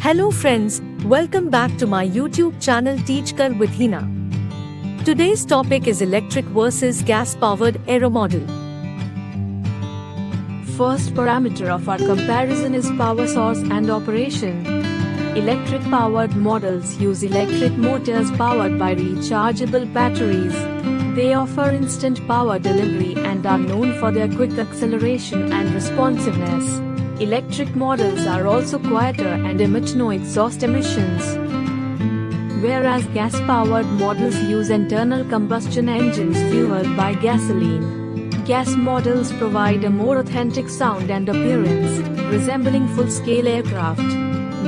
Hello friends, welcome back to my YouTube channel TeachKar with Hina. Today's topic is electric versus gas-powered aeromodel. First parameter of our comparison is power source and operation. Electric-powered models use electric motors powered by rechargeable batteries. They offer instant power delivery and are known for their quick acceleration and responsiveness. Electric models are also quieter and emit no exhaust emissions, whereas gas-powered models use internal combustion engines fueled by gasoline. Gas models provide a more authentic sound and appearance, resembling full-scale aircraft.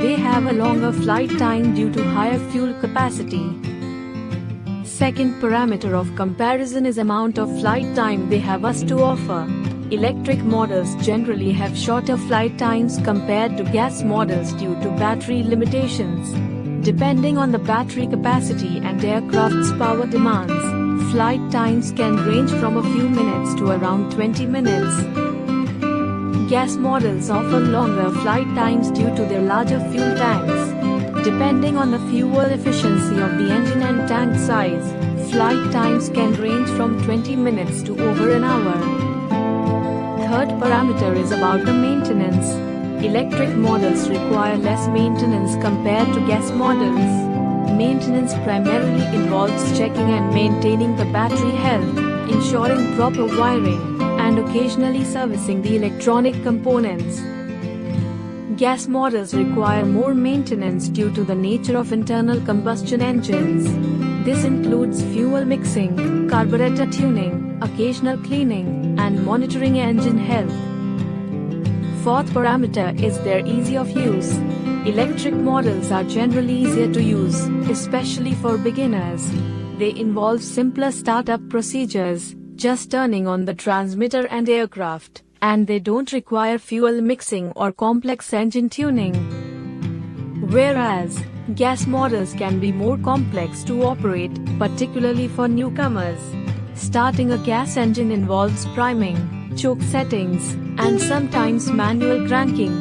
They have a longer flight time due to higher fuel capacity. Second parameter of comparison is amount of flight time they have us to offer. Electric models generally have shorter flight times compared to gas models due to battery limitations. Depending on the battery capacity and aircraft's power demands, flight times can range from a few minutes to around 20 minutes. Gas models offer longer flight times due to their larger fuel tanks. Depending on the fuel efficiency of the engine and tank size, flight times can range from 20 minutes to over an hour. Third parameter is about the maintenance. Electric models require less maintenance compared to gas models. Maintenance primarily involves checking and maintaining the battery health, ensuring proper wiring, and occasionally servicing the electronic components. Gas models require more maintenance due to the nature of internal combustion engines. This includes fuel mixing, carburetor tuning, occasional cleaning, and monitoring engine health. Fourth parameter is their ease of use. Electric models are generally easier to use, especially for beginners. They involve simpler startup procedures, just turning on the transmitter and aircraft, and they don't require fuel mixing or complex engine tuning. Whereas, gas models can be more complex to operate, particularly for newcomers. Starting a gas engine involves priming, choke settings, and sometimes manual cranking.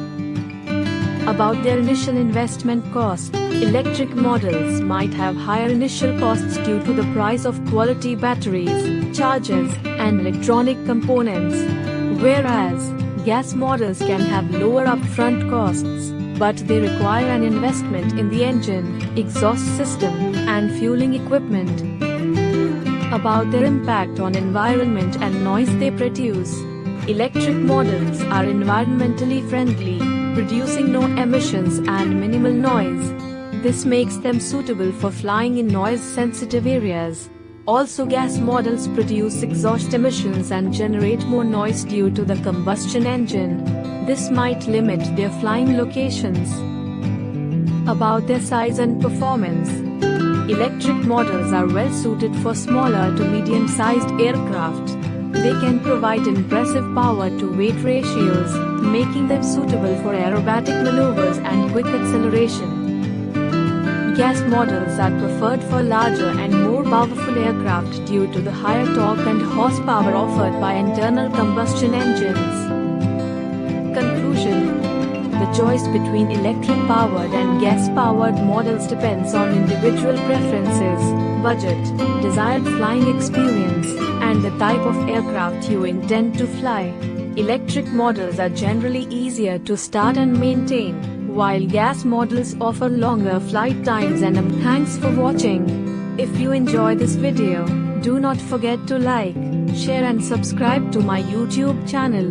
About their initial investment cost, electric models might have higher initial costs due to the price of quality batteries, chargers, and electronic components, whereas gas models can have lower upfront costs, but they require an investment in the engine, exhaust system, and fueling equipment. About their impact on environment and noise they produce. Electric models are environmentally friendly, producing no emissions and minimal noise. This makes them suitable for flying in noise-sensitive areas. Also, gas models produce exhaust emissions and generate more noise due to the combustion engine. This might limit their flying locations. About their size and performance. Electric models are well suited for smaller to medium-sized aircraft. They can provide impressive power-to-weight ratios, making them suitable for aerobatic maneuvers and quick acceleration. Gas models are preferred for larger and more powerful aircraft due to the higher torque and horsepower offered by internal combustion engines. Conclusion: the choice between electric-powered and gas-powered models depends on individual preferences, budget, desired flying experience, and the type of aircraft you intend to fly. Electric models are generally easier to start and maintain, while gas models offer longer flight times and thanks for watching. If you enjoy this video, do not forget to like, share and subscribe to my YouTube channel.